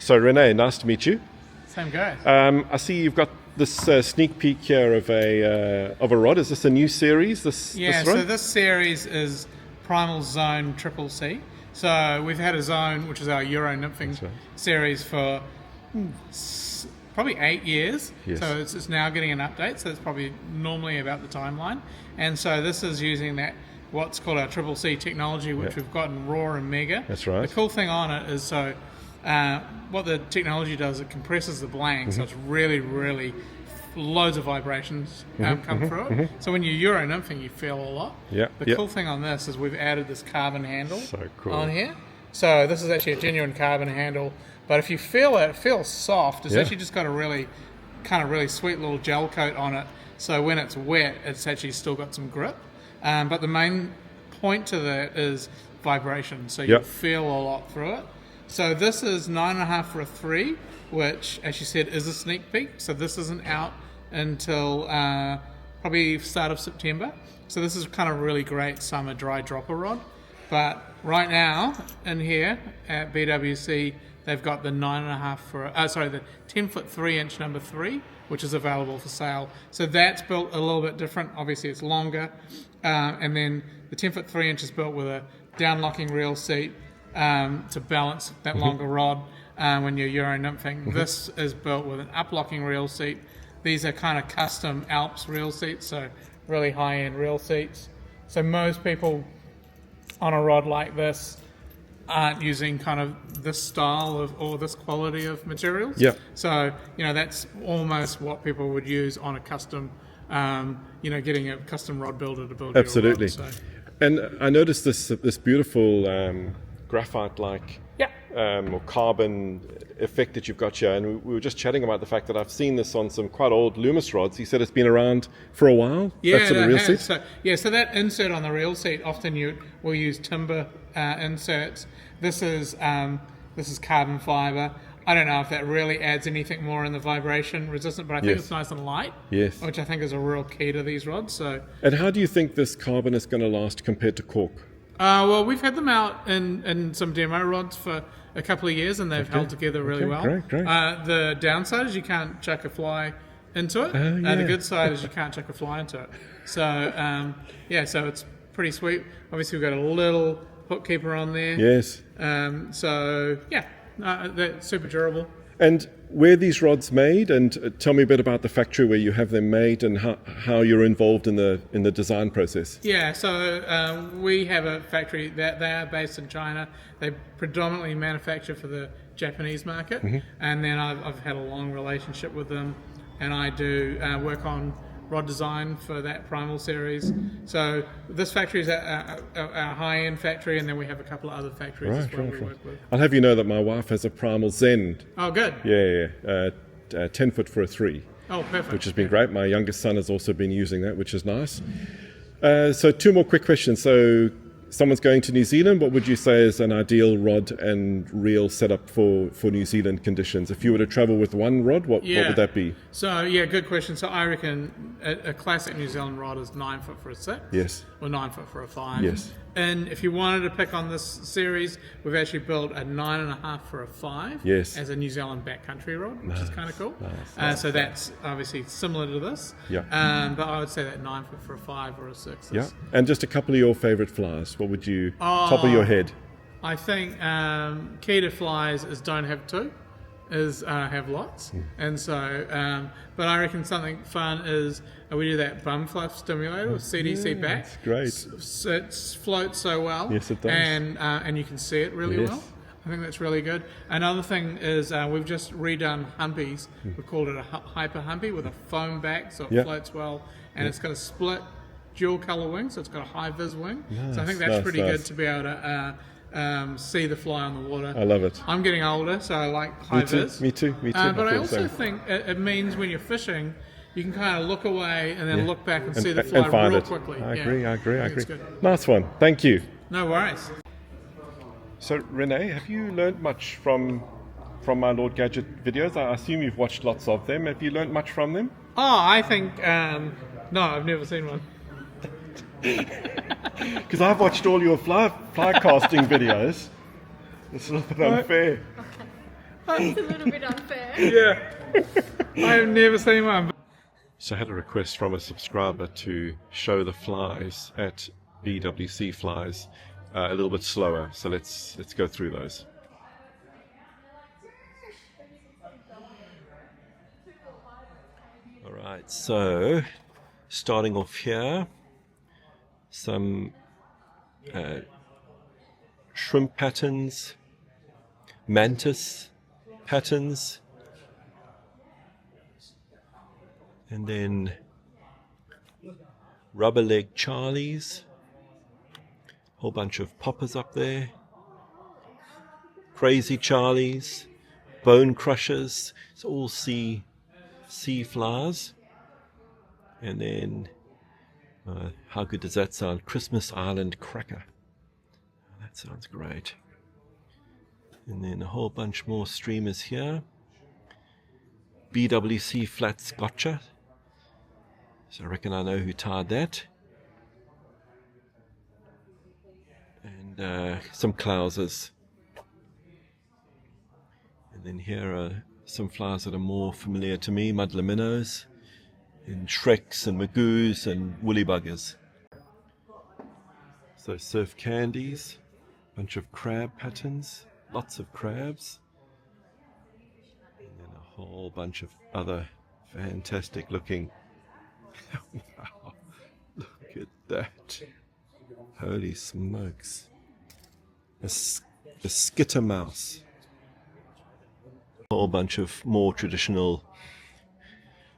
So Rene, nice to meet you. Same guy. I see you've got this sneak peek here of a rod. Is this a new series? This rod? So this series is Primal Zone Triple C. So we've had a zone, which is our Euro nymphing series for probably 8 years. Yes. So it's now getting an update. So it's probably normally about the timeline. And so this is using that what's called our Triple C technology, which we've got in Raw and Mega. That's right. The cool thing on it is what the technology does, it compresses the blank, so it's really loads of vibrations come through it. So when you're Euro nymphing, you feel a lot. The cool thing on this is we've added this carbon handle on here. So this is actually a genuine carbon handle, but if you feel it, it feels soft. It's actually just got a really sweet little gel coat on it. So when it's wet, it's actually still got some grip. But the main point to that is vibration. So you feel a lot through it. So this is 9.5 for a 3, which, as you said, is a sneak peek. So this isn't out until probably start of September. So this is kind of really great summer dry dropper rod. But right now in here at BWC, they've got the 9.5 for the 10-foot 3-inch number 3, which is available for sale. So that's built a little bit different. Obviously, it's longer, and then the 10-foot 3-inch is built with a down-locking reel seat to balance that longer rod when you're Euro nymphing. This is built with an up-locking reel seat. These are kind of custom Alps reel seats, so really high-end reel seats. So most people on a rod like this aren't using kind of this style of or this quality of materials. So that's almost what people would use on a custom, getting a custom rod builder to build. Absolutely. Your rod, so. And I noticed this beautiful graphite-like or carbon effect that you've got here, and we were just chatting about the fact that I've seen this on some quite old Loomis rods. He said it's been around for a while. Yeah, sort of reel seat. So that insert on the reel seat, often you will use timber inserts. This is carbon fiber. I don't know if that really adds anything more in the vibration resistant, but I think it's nice and light. Yes. Which I think is a real key to these rods. So. And how do you think this carbon is going to last compared to cork? Well, we've had them out in some demo rods for a couple of years, and they've held together really well. Great. The downside is you can't chuck a fly into it. The good side is you can't chuck a fly into it. So, so it's pretty sweet. Obviously, we've got a little hook keeper on there. Yes. They're super durable. And where are these rods made? And tell me a bit about the factory where you have them made and how you're involved in the design process. Yeah, so we have a factory that they are based in China. They predominantly manufacture for the Japanese market, and then I've had a long relationship with them, and I do work on rod design for that Primal series. So this factory is our high-end factory, and then we have a couple of other factories as well we work with. I'll have you know that my wife has a Primal Zen. Oh, good. Yeah. 10-foot for a 3. Oh, perfect. Which has been great. My youngest son has also been using that, which is nice. So 2 more quick questions. So someone's going to New Zealand, what would you say is an ideal rod and reel setup for New Zealand conditions? If you were to travel with one rod, what would that be? So, good question. So I reckon a classic New Zealand rod is 9-foot for a 6. Yes. Or 9-foot for a 5. Yes. And if you wanted to pick on this series, we've actually built a 9.5 for a 5 as a New Zealand backcountry rod, which is kind of cool. Nice. So that's obviously similar to this. Yeah. But I would say that 9-foot for a 5 or a 6. Yeah. And just a couple of your favourite flies. What would you, top of your head? I think key to flies is don't have 2. Is have lots, and so but I reckon something fun is we do that bum fluff stimulator with CDC back. That's great. It floats so well. Yes, it does. And you can see it really well. I think that's really good. Another thing is we've just redone humpies. We called it a hyper humpy with a foam back, so it floats well, and it's got a split dual color wing, so it's got a high vis wing. Nice, so I think that's pretty good to be able to see the fly on the water. I love it. I'm getting older, so I like high vis. Me too. But I also think it means when you're fishing, you can kind of look away and then look back and see the fly real quickly. I agree. Good. Nice one. Thank you. No worries. So, Rene, have you learned much from my Lord Gadget videos? I assume you've watched lots of them. Have you learned much from them? Oh, I think... no, I've never seen one. Because I've watched all your fly casting videos. It's a little bit unfair. It's a little bit unfair. Yeah. I have never seen one. So I had a request from a subscriber to show the flies at BWCflies a little bit slower. So let's go through those. All right, so starting off here, some shrimp patterns, mantis patterns, and then rubber leg charlies, whole bunch of poppers up there, crazy charlies, bone crushers. It's all sea flowers. And then how good does that sound? Christmas Island cracker. That sounds great. And then a whole bunch more streamers here. BWC flat scotcher. So I reckon I know who tied that. And some clousers. And then here are some flowers that are more familiar to me, muddler minnows, and shreks and magoos and woolly buggers. So surf candies, bunch of crab patterns, lots of crabs, and then a whole bunch of other fantastic looking. Wow, look at that. Holy smokes. A skitter mouse. A whole bunch of more traditional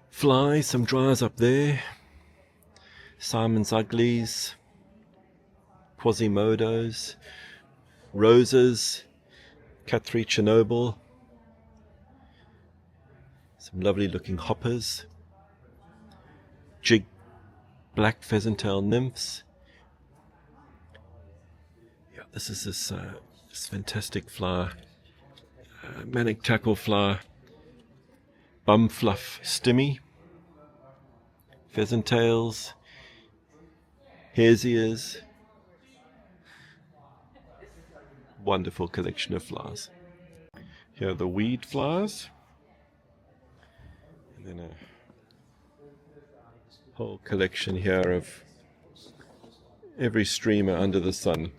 flies, some dryers up there. Simon's uglies, Quasimodos, roses, Cat3 Chernobyl, some lovely looking hoppers, jig black pheasant-tail nymphs. Yeah, this is this fantastic flower, Manic Tackle flower, bum fluff stimmy, pheasant tails, hare's ears. Wonderful collection of flowers. Here are the weed flowers, and then a whole collection here of every streamer under the sun.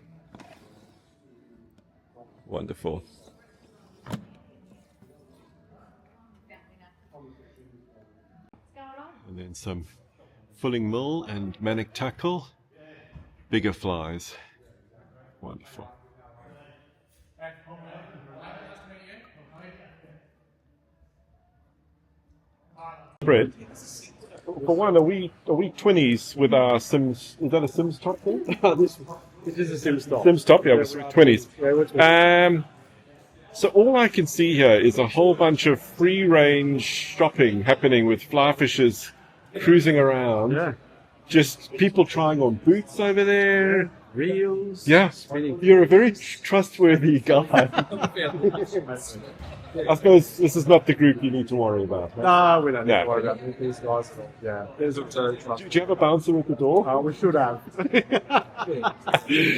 Wonderful. And then some fulling mill and manic tackle, bigger flies. Wonderful. Fred, for one, are we 20s with our Sims? Is that a Sims top thing? This is a Sims top. Sims top, yeah, 20s. So all I can see here is a whole bunch of free-range shopping happening with fly fishers cruising around. Yeah. Just people trying on boots over there. Reels. Yeah, you're a very trustworthy guy. I suppose this is not the group you need to worry about. No, we don't need Yeah. to worry about these guys. Yeah, there's a trust. Do you have a bouncer at the door? We should have.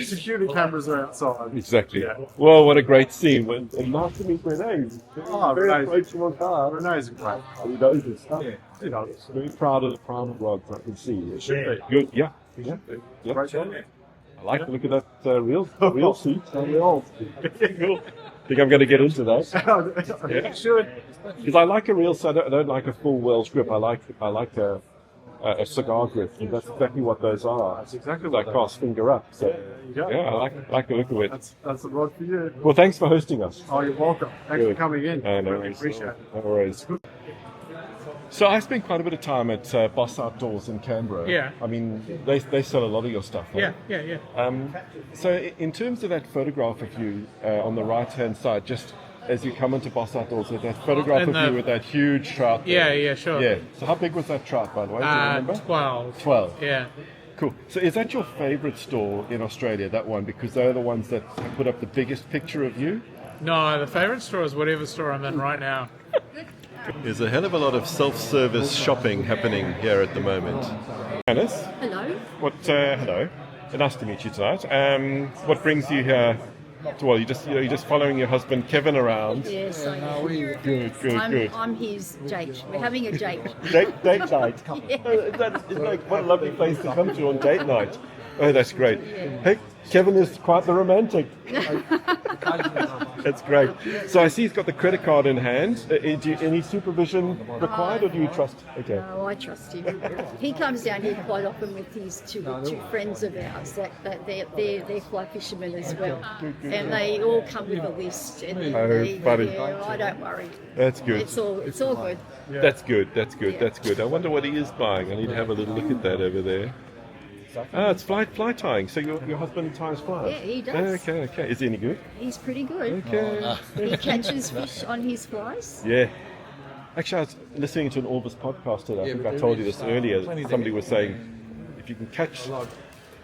Security cameras are outside. Exactly. Yeah. Well, what a great scene. And nice to meet Rene. Very Renee's- approachable car. Renee's a great. He knows his stuff. Yeah, he does. Very proud of the Primal rods, I can see. It should be. Good, yeah. Yeah. Great job. I like the look of that real seat. Cool. Think I'm going to get into that. Yeah. Should. Because I like a real set. I don't like a full Welsh grip. I like a cigar grip. And that's exactly what those are. That's exactly Like what cross finger up. So you go. yeah, I like the look of it. That's the rod for you. Well, thanks for hosting us. Oh, you're welcome. Thanks Good. for coming in. No Really worries. appreciate it. No worries. So I spent quite a bit of time at Boss Outdoors in Canberra. Yeah. I mean, they sell a lot of your stuff. Right? Yeah. So in terms of that photograph of you on the right-hand side, just as you come into Boss Outdoors, with that photograph And of you with that huge trout there. Yeah, sure. Yeah. So how big was that trout, by the way? Do you remember? 12. 12. Yeah. Cool. So is that your favourite store in Australia, that one? Because they're the ones that put up the biggest picture of you? No, the favourite store is whatever store I'm in right now. There's a hell of a lot of self-service shopping happening here at the moment. Janice? Hello. Hello. Nice to meet you tonight. What brings you here Well, you're just following your husband Kevin around. Yes, I am. Good. I'm his date. We're having a date. Date night. Yeah. It's like what a lovely place to come to on date night. Oh, that's great. Hey, Kevin is quite the romantic. That's great. So I see he's got the credit card in hand. Any supervision required, or do you trust? Okay. Oh, I trust him. He comes down here quite often with his two friends of ours. They're fly fishermen as well, and they all come with a list. And buddy. Yeah, I don't worry. That's good. It's all good. That's good. I wonder what he is buying. I need to have a little look at that over there. Ah, it's fly tying. So your husband ties flies? Yeah, he does. Okay. Is he any good? He's pretty good. Okay. He catches fish on his flies. Yeah. Actually, I was listening to an Orbis podcast today. I think I told you this earlier. Somebody was saying, if you can catch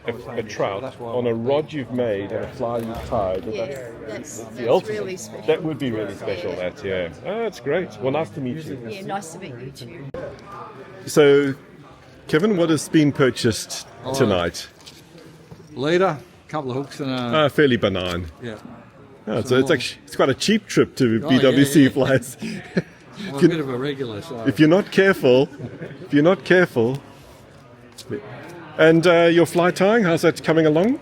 a trout on a rod you've made and a fly you've tied, that's the ultimate. Really special. That would be really special, yeah. Oh, that's great. Well, nice to meet you. Yeah, nice to meet you too. So, Kevin, what has been purchased tonight? Leader, a couple of hooks and a... Fairly benign. yeah. Oh, so it's quite a cheap trip to Oh, BWCflies. Well, a bit of a regular, so... If you're not careful. And your fly tying, how's that coming along?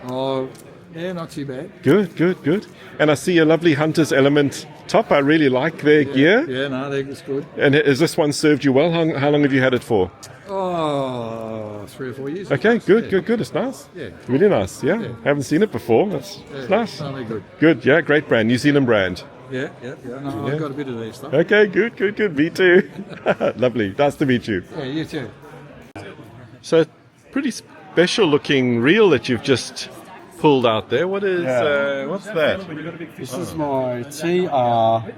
Oh, yeah, not too bad. Good. And I see a lovely Hunter's Element top. I really like their gear. Yeah, no, that's good. And has this one served you well? How long have you had it for? Oh, 3 or 4 years. Okay, good. It's nice. Yeah. Really nice, yeah. Haven't seen it before. It's nice. Only good. Good, yeah, great brand. New Zealand brand. Yeah. No, I've got a bit of their stuff. Okay, good. Me too. Lovely. Nice to meet you. Yeah, you too. So, pretty special looking reel that you've just pulled out there. What is, what's that? This is my TR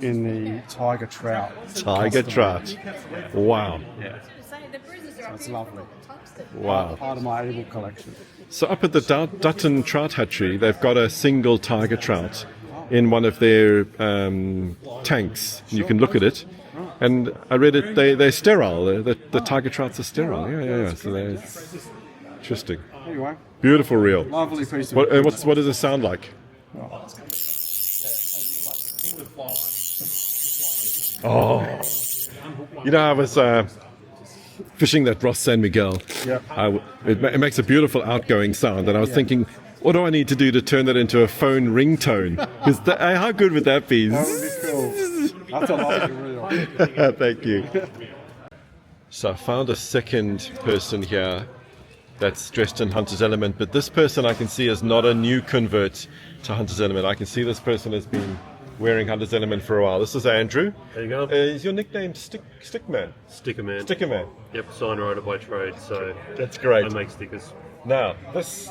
in the tiger trout. Tiger trout. Wow. Yeah. So it's lovely. Wow. Part of my able collection. So up at the Dutton Trout Hatchery, they've got a single tiger trout in one of their tanks. You can look at it. And I read it, they're sterile. The tiger trouts are sterile. Yeah. So they're interesting. Anyway, Beautiful reel. lovely piece of What does it sound like? Oh. You know, I was fishing that Ross San Miguel. Yeah. It makes a beautiful outgoing sound, and I was thinking, what do I need to do to turn that into a phone ringtone? Because how good would that be? That would be cool. That's a lovely reel. Thank you. So I found a second person here that's dressed in Hunter's Element, but this person I can see is not a new convert to Hunter's Element. I can see this person has been wearing Hunter's Element for a while. This is Andrew. There you go. Is your nickname Stickman? Stickerman. Stickerman. Yep, sign writer by trade, so That's great. I make stickers. Now,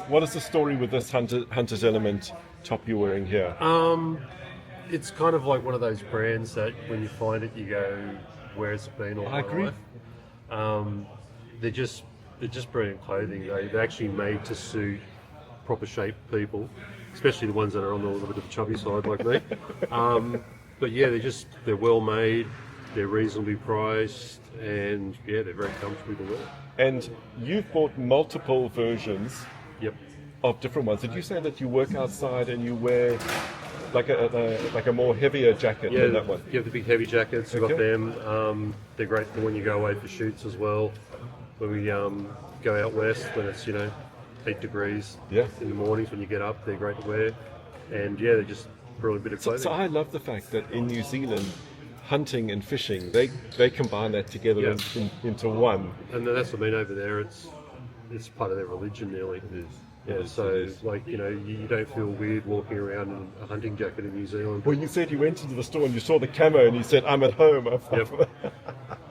what is the story with this Hunter's Element top you're wearing here? It's kind of like one of those brands that when you find it, you go, where has it been all my agree. life? They're just brilliant clothing. They're actually made to suit proper shaped people, especially the ones that are on the little bit of the chubby side like me. But yeah, they're well made, they're reasonably priced, and yeah, they're very comfortable to wear. And you've bought multiple versions Yep. of different ones. Did you say that you work outside and you wear like a more heavier jacket Yeah, than that one? you have the big heavy jackets, you've got Okay. them. They're great for when you go away for shoots as well. When we go out west, when it's 8 degrees Yeah. in the mornings when you get up, they're great to wear. And yeah, they're just a brilliant bit of clothing. So I love the fact that in New Zealand, hunting and fishing, they combine that together Yeah. into one. And that's what I mean over there. It's part of their religion nearly. It is. Yeah, It is, so it is. like you don't feel weird walking around in a hunting jacket in New Zealand. Well, you said you went into the store and you saw the camo and you said, I'm at home. Yep.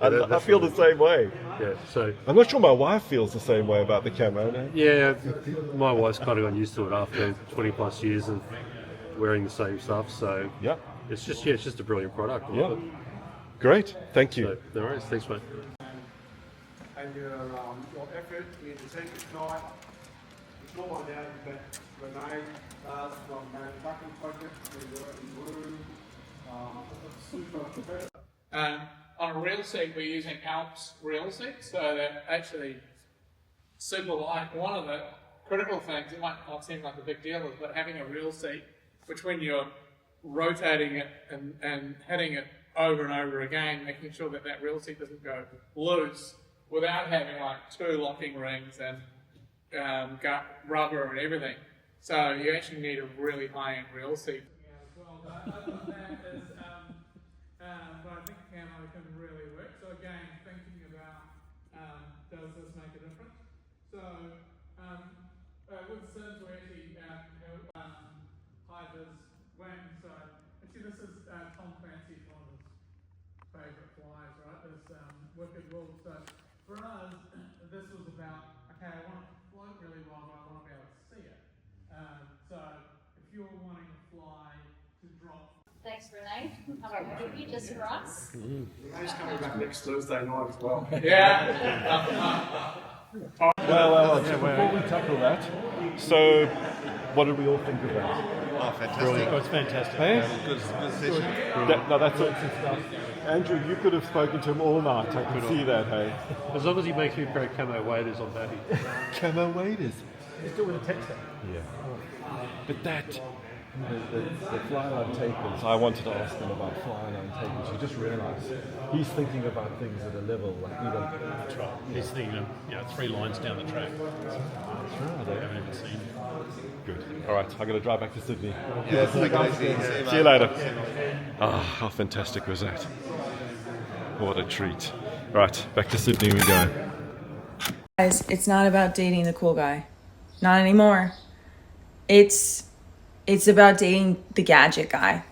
I feel the same way. Yeah, so I'm not sure my wife feels the same way about the camo. No? yeah, my wife's kind of got used to it after 20 plus years of wearing the same stuff. So Yeah. it's just a brilliant product. I love it. Great. Thank you. So, no worries. Thanks, mate. And your effort in the take it tonight. It's not one down, but Rene Vaz from Manic Tackle Project. We're in blue. Super. On a reel seat, we're using Alps reel seats, so they're actually super light. One of the critical things, it might not seem like a big deal, but having a reel seat, which when you're rotating it and hitting it over and over again, making sure that that reel seat doesn't go loose without having like 2 locking rings and gut rubber and everything. So you actually need a really high-end reel seat. But other than that is, but I think camo can really work. So again, thinking about does this make a difference? So with Sids, we actually hide his wing. So actually, this is Tom Clancy's one of his favourite flies, right? This Wicked Wolf. So for us, this was about okay, I want to float really well, but I want to be able to see it. So if you're wanting a fly to drop. Thanks, Rene. How about a movie just for us? He's coming back next Thursday night as well. Yeah. Well, before we tackle that, so what did we all think of that? Oh, fantastic. Oh, it's fantastic. Hey? Good session. No, that's it. Andrew, you could have spoken to him all night. I can see that, hey? As long as he makes me pro camo waders, I'm happy. Camo waders. He's still with a texter. Yeah. But that, the fly line tapers, I wanted to ask him about fly line tapers. You just realise he's thinking about things at a level like even. That's right. He's thinking of 3 lines down the track. That's right. I haven't even seen. Good. All right, I'm going to drive back to Sydney. Yeah, take it easy. See you later. Ah, how fantastic was that? What a treat. Right, back to Sydney we go. Guys, it's not about dating the cool guy. Not anymore. It's about dating the gadget guy.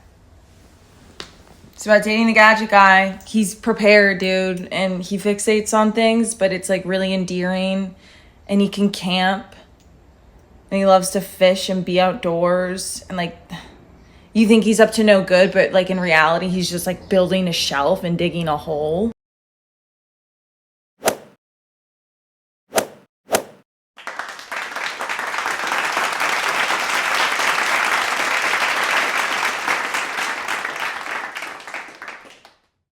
It's about dating the gadget guy. He's prepared, dude, and he fixates on things, but it's like really endearing, and he can camp, and he loves to fish and be outdoors, and like you think he's up to no good, but like in reality he's just like building a shelf and digging a hole.